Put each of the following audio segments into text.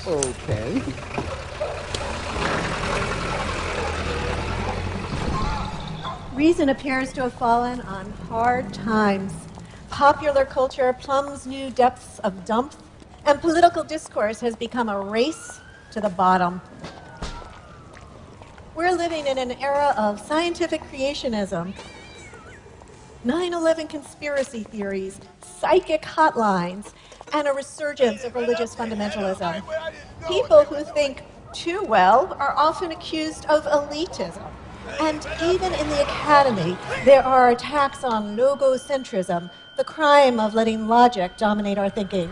Okay. Reason appears to have fallen on hard times. Popular culture plumbs new depths of dump, and political discourse has become a race to the bottom. We're living in an era of scientific creationism, 9/11 conspiracy theories, psychic hotlines, and a resurgence of religious fundamentalism. People who think too well are often accused of elitism. And even in the academy, there are attacks on logocentrism, the crime of letting logic dominate our thinking.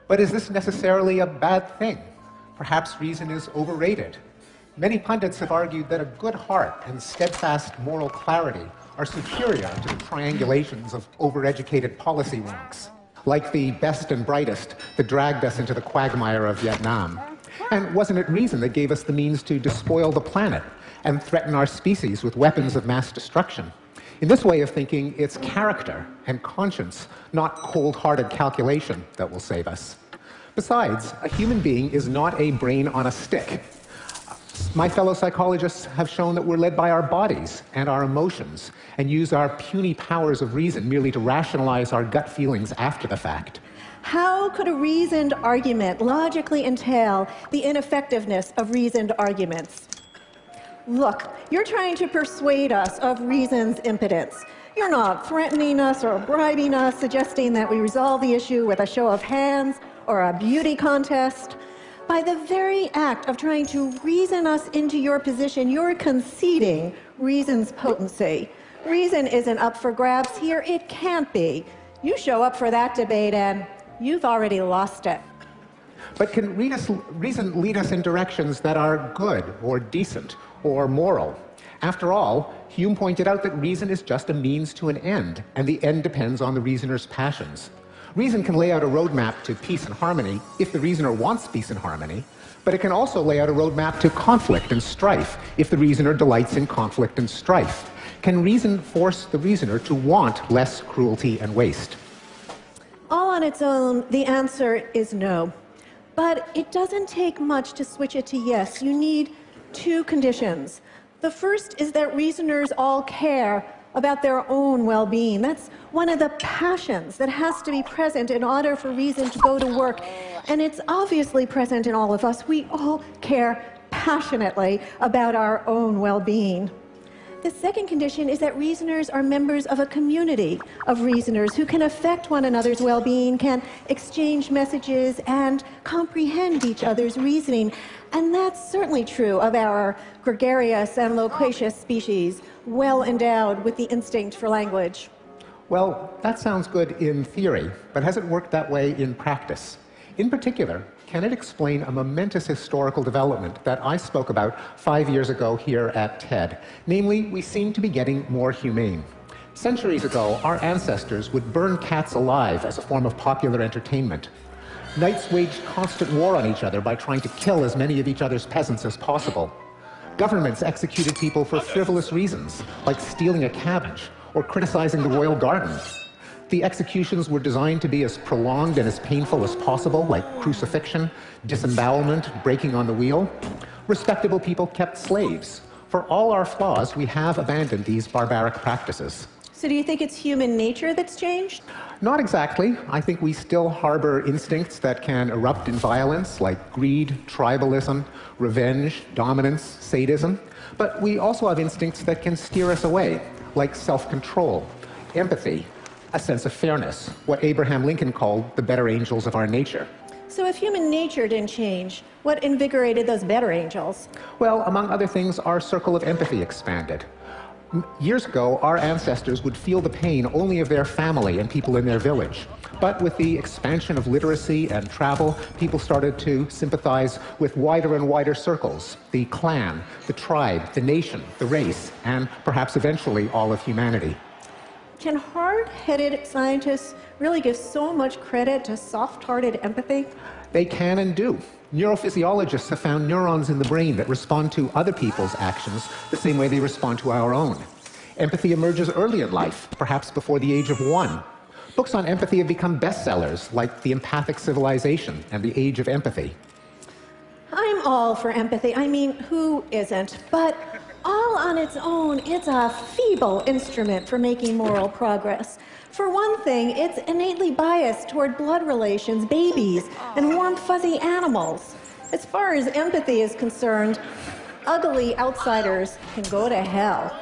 But is this necessarily a bad thing? Perhaps reason is overrated. Many pundits have argued that a good heart and steadfast moral clarity are superior to the triangulations of overeducated policy wonks, like the best and brightest that dragged us into the quagmire of Vietnam. And wasn't it reason that gave us the means to despoil the planet and threaten our species with weapons of mass destruction? In this way of thinking, it's character and conscience, not cold-hearted calculation, that will save us. Besides, a human being is not a brain on a stick. My fellow psychologists have shown that we're led by our bodies and our emotions and use our puny powers of reason merely to rationalize our gut feelings after the fact. How could a reasoned argument logically entail the ineffectiveness of reasoned arguments? Look, you're trying to persuade us of reason's impotence. You're not threatening us or bribing us, suggesting that we resolve the issue with a show of hands or a beauty contest. By the very act of trying to reason us into your position, you're conceding reason's potency. Reason isn't up for grabs here. It can't be. You show up for that debate and you've already lost it. But can reason lead us in directions that are good or decent or moral? After all, Hume pointed out that reason is just a means to an end, and the end depends on the reasoner's passions. Reason can lay out a roadmap to peace and harmony if the reasoner wants peace and harmony, but it can also lay out a roadmap to conflict and strife if the reasoner delights in conflict and strife. Can reason force the reasoner to want less cruelty and waste? All on its own, the answer is no. But it doesn't take much to switch it to yes. You need two conditions. The first is that reasoners all care about their own well-being. That's one of the passions that has to be present in order for reason to go to work. And it's obviously present in all of us. We all care passionately about our own well-being. The second condition is that reasoners are members of a community of reasoners who can affect one another's well-being, can exchange messages, and comprehend each other's reasoning. And that's certainly true of our gregarious and loquacious species, well endowed with the instinct for language. Well, that sounds good in theory, but has it worked that way in practice? In particular, can it explain a momentous historical development that I spoke about 5 years ago here at TED? Namely, we seem to be getting more humane. Centuries ago, our ancestors would burn cats alive as a form of popular entertainment. Knights waged constant war on each other by trying to kill as many of each other's peasants as possible. Governments executed people for frivolous reasons, like stealing a cabbage or criticizing the royal garden. The executions were designed to be as prolonged and as painful as possible, like crucifixion, disembowelment, breaking on the wheel. Respectable people kept slaves. For all our flaws, we have abandoned these barbaric practices. So do you think it's human nature that's changed? Not exactly. I think we still harbor instincts that can erupt in violence, like greed, tribalism, revenge, dominance, sadism. But we also have instincts that can steer us away, like self-control, empathy, a sense of fairness, what Abraham Lincoln called the better angels of our nature. So if human nature didn't change, what invigorated those better angels? Well, among other things, our circle of empathy expanded. Years ago, our ancestors would feel the pain only of their family and people in their village. But with the expansion of literacy and travel, people started to sympathize with wider and wider circles: the clan, the tribe, the nation, the race, and perhaps eventually all of humanity. Can hard-headed scientists really give so much credit to soft-hearted empathy? They can and do. Neurophysiologists have found neurons in the brain that respond to other people's actions the same way they respond to our own. Empathy emerges early in life, perhaps before the age of 1. Books on empathy have become bestsellers, like The Empathic Civilization and The Age of Empathy. I'm all for empathy. I mean, who isn't? But all on its own, it's a feeble instrument for making moral progress. For one thing, it's innately biased toward blood relations, babies, and warm, fuzzy animals. As far as empathy is concerned, ugly outsiders can go to hell.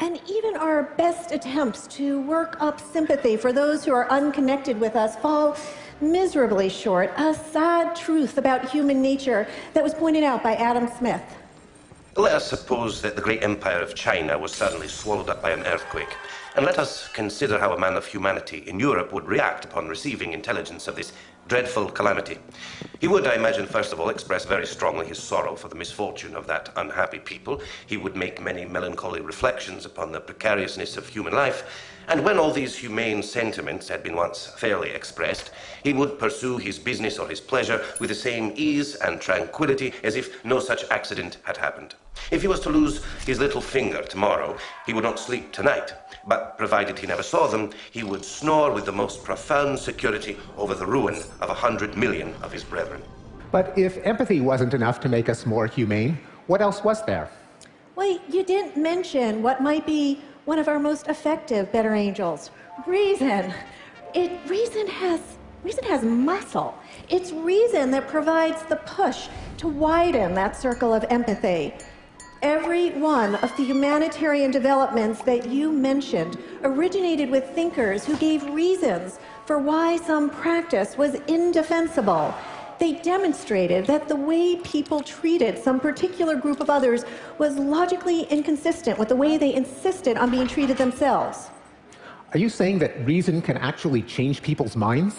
And even our best attempts to work up sympathy for those who are unconnected with us fall miserably short. A sad truth about human nature that was pointed out by Adam Smith. Let us suppose that the great empire of China was suddenly swallowed up by an earthquake. And let us consider how a man of humanity in Europe would react upon receiving intelligence of this dreadful calamity. He would, I imagine, first of all, express very strongly his sorrow for the misfortune of that unhappy people. He would make many melancholy reflections upon the precariousness of human life. And when all these humane sentiments had been once fairly expressed, he would pursue his business or his pleasure with the same ease and tranquility as if no such accident had happened. If he was to lose his little finger tomorrow, he would not sleep tonight, but provided he never saw them, he would snore with the most profound security over the ruin of 100 million of his brethren. But if empathy wasn't enough to make us more humane, what else was there? Well, you didn't mention what might be one of our most effective better angels, reason. Reason has muscle. It's reason that provides the push to widen that circle of empathy. Every one of the humanitarian developments that you mentioned originated with thinkers who gave reasons for why some practice was indefensible. They demonstrated that the way people treated some particular group of others was logically inconsistent with the way they insisted on being treated themselves. Are you saying that reason can actually change people's minds?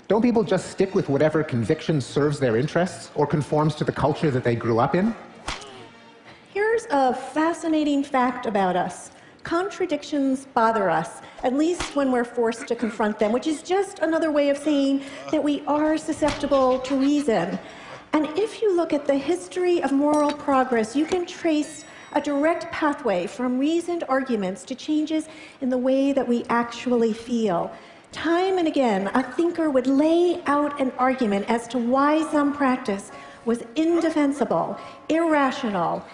Don't people just stick with whatever conviction serves their interests or conforms to the culture that they grew up in? Here's a fascinating fact about us. Contradictions bother us, at least when we're forced to confront them, which is just another way of saying that we are susceptible to reason. And if you look at the history of moral progress, you can trace a direct pathway from reasoned arguments to changes in the way that we actually feel. Time and again, a thinker would lay out an argument as to why some practice was indefensible, irrational,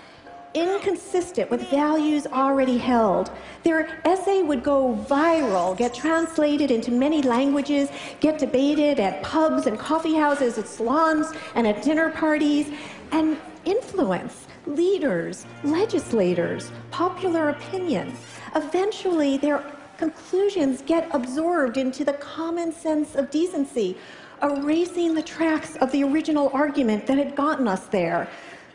inconsistent with values already held. Their essay would go viral, get translated into many languages, get debated at pubs and coffee houses, at salons and at dinner parties, and influence leaders, legislators, popular opinion. Eventually, their conclusions get absorbed into the common sense of decency, erasing the tracks of the original argument that had gotten us there.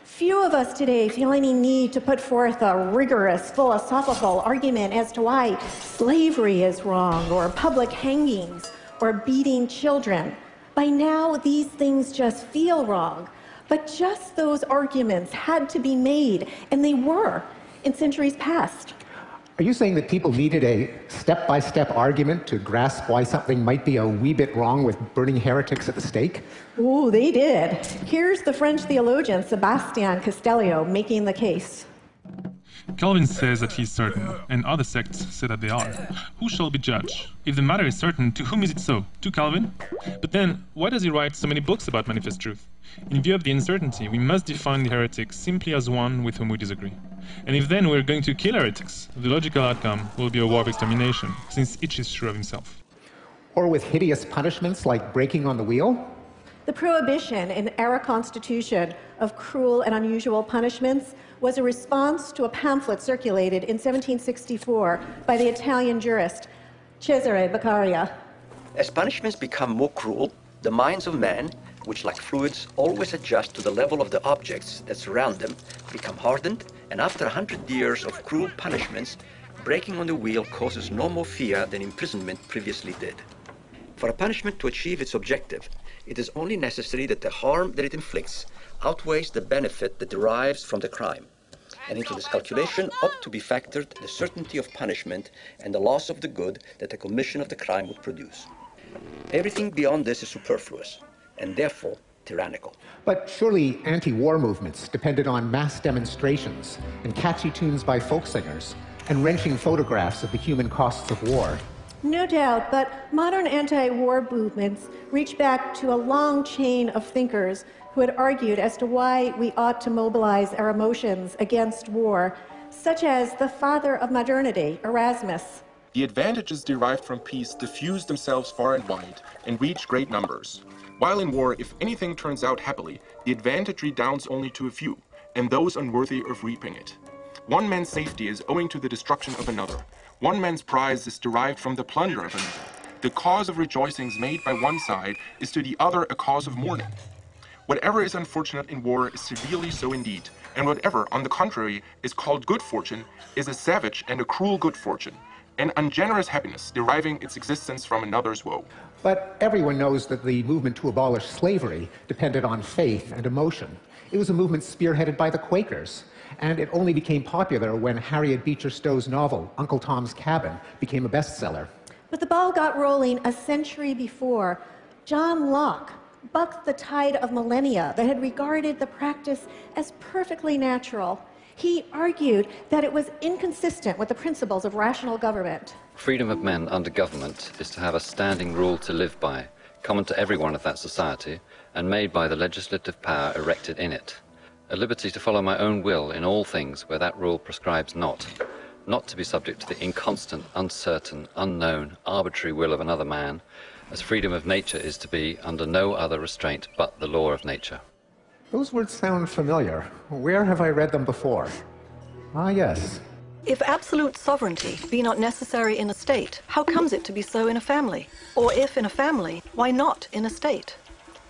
Few of us today feel any need to put forth a rigorous philosophical argument as to why slavery is wrong, or public hangings, or beating children. By now, these things just feel wrong. But just those arguments had to be made, and they were in centuries past. Are you saying that people needed a step-by-step argument to grasp why something might be a wee bit wrong with burning heretics at the stake? Oh, they did. Here's the French theologian Sebastian Castellio making the case. Calvin says that he is certain, and other sects say that they are. Who shall be judge? If the matter is certain, to whom is it so? To Calvin? But then, why does he write so many books about manifest truth? In view of the uncertainty, we must define the heretic simply as one with whom we disagree. And if then we're going to kill heretics, the logical outcome will be a war of extermination, since each is sure of himself. Or with hideous punishments like breaking on the wheel? The prohibition in our Constitution of cruel and unusual punishments was a response to a pamphlet circulated in 1764 by the Italian jurist Cesare Beccaria. As punishments become more cruel, the minds of men, which like fluids always adjust to the level of the objects that surround them, become hardened, and after 100 years of cruel punishments, breaking on the wheel causes no more fear than imprisonment previously did. For a punishment to achieve its objective, it is only necessary that the harm that it inflicts outweighs the benefit that derives from the crime. And into this calculation ought to be factored the certainty of punishment and the loss of the good that the commission of the crime would produce. Everything beyond this is superfluous, and therefore tyrannical. But surely anti-war movements depended on mass demonstrations and catchy tunes by folk singers and wrenching photographs of the human costs of war. No doubt, but modern anti-war movements reach back to a long chain of thinkers who had argued as to why we ought to mobilize our emotions against war, such as the father of modernity, Erasmus. The advantages derived from peace diffuse themselves far and wide and reach great numbers. While in war, if anything turns out happily, the advantage redounds only to a few, and those unworthy of reaping it. One man's safety is owing to the destruction of another. One man's prize is derived from the plunder of another. The cause of rejoicings made by one side is to the other a cause of mourning. Whatever is unfortunate in war is severely so indeed, and whatever, on the contrary, is called good fortune is a savage and a cruel good fortune, an ungenerous happiness deriving its existence from another's woe. But everyone knows that the movement to abolish slavery depended on faith and emotion. It was a movement spearheaded by the Quakers, and it only became popular when Harriet Beecher Stowe's novel, Uncle Tom's Cabin, became a bestseller. But the ball got rolling a century before. John Locke bucked the tide of millennia that had regarded the practice as perfectly natural. He argued that it was inconsistent with the principles of rational government. Freedom of men under government is to have a standing rule to live by, common to everyone of that society, and made by the legislative power erected in it. A liberty to follow my own will in all things where that rule prescribes not to be subject to the inconstant, uncertain, unknown, arbitrary will of another man, as freedom of nature is to be under no other restraint but the law of nature. Those words sound familiar. Where have I read them before? Ah, yes. If absolute sovereignty be not necessary in a state, how comes it to be so in a family? Or if in a family, why not in a state?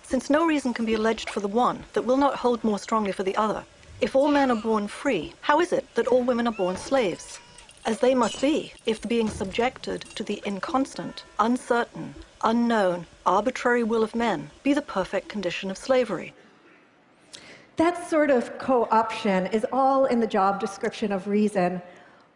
Since no reason can be alleged for the one that will not hold more strongly for the other. If all men are born free, how is it that all women are born slaves? As they must be, if being subjected to the inconstant, uncertain, unknown, arbitrary will of men be the perfect condition of slavery. That sort of co-option is all in the job description of reason.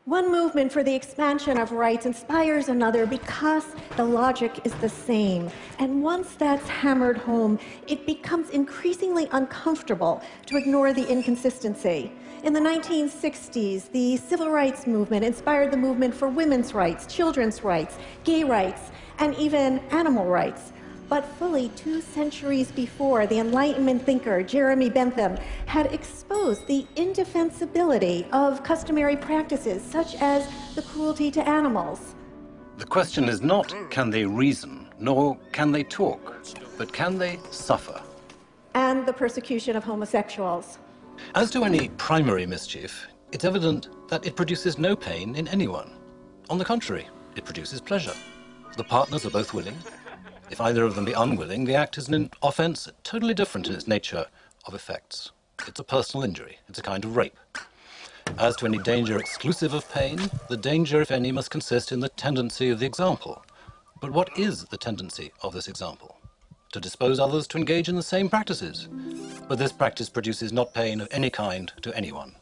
One movement for the expansion of rights inspires another because the logic is the same. And once that's hammered home, it becomes increasingly uncomfortable to ignore the inconsistency. In the 1960s, the civil rights movement inspired the movement for women's rights, children's rights, gay rights, and even animal rights. But fully 2 centuries before, the Enlightenment thinker Jeremy Bentham had exposed the indefensibility of customary practices such as the cruelty to animals. The question is not can they reason, nor can they talk, but can they suffer? And the persecution of homosexuals. As to any primary mischief, it's evident that it produces no pain in anyone. On the contrary, it produces pleasure. The partners are both willing. If either of them be unwilling, the act is an offence totally different in its nature of effects. It's a personal injury. It's a kind of rape. As to any danger exclusive of pain, the danger, if any, must consist in the tendency of the example. But what is the tendency of this example? To dispose others to engage in the same practices. But this practice produces not pain of any kind to anyone.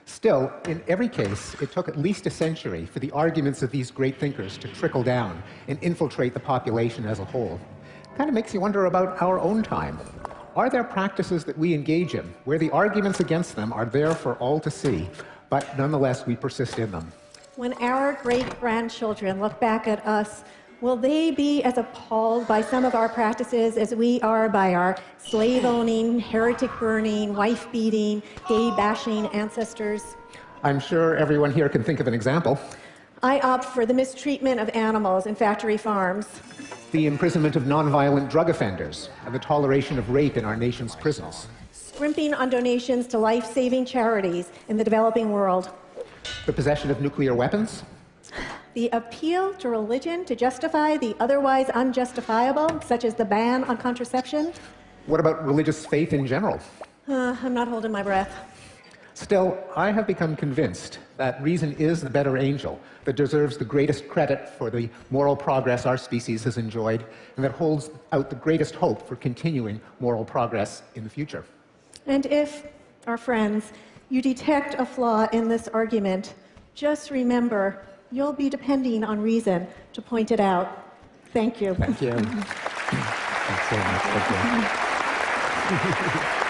Still, in every case, it took at least a century for the arguments of these great thinkers to trickle down and infiltrate the population as a whole. Kind of makes you wonder about our own time. Are there practices that we engage in where the arguments against them are there for all to see, but nonetheless we persist in them? When our great-grandchildren look back at us, will they be as appalled by some of our practices as we are by our slave-owning, heretic-burning, wife-beating, gay-bashing ancestors? I'm sure everyone here can think of an example. I opt for the mistreatment of animals in factory farms. The imprisonment of nonviolent drug offenders and the toleration of rape in our nation's prisons. Scrimping on donations to life-saving charities in the developing world. The possession of nuclear weapons. The appeal to religion to justify the otherwise unjustifiable, such as the ban on contraception. What about religious faith in general? I'm not holding my breath. Still, I have become convinced that reason is the better angel that deserves the greatest credit for the moral progress our species has enjoyed and that holds out the greatest hope for continuing moral progress in the future. And if, our friends, you detect a flaw in this argument, just remember you'll be depending on reason to point it out. Thank you. Thank you. Thanks so much. Thank you.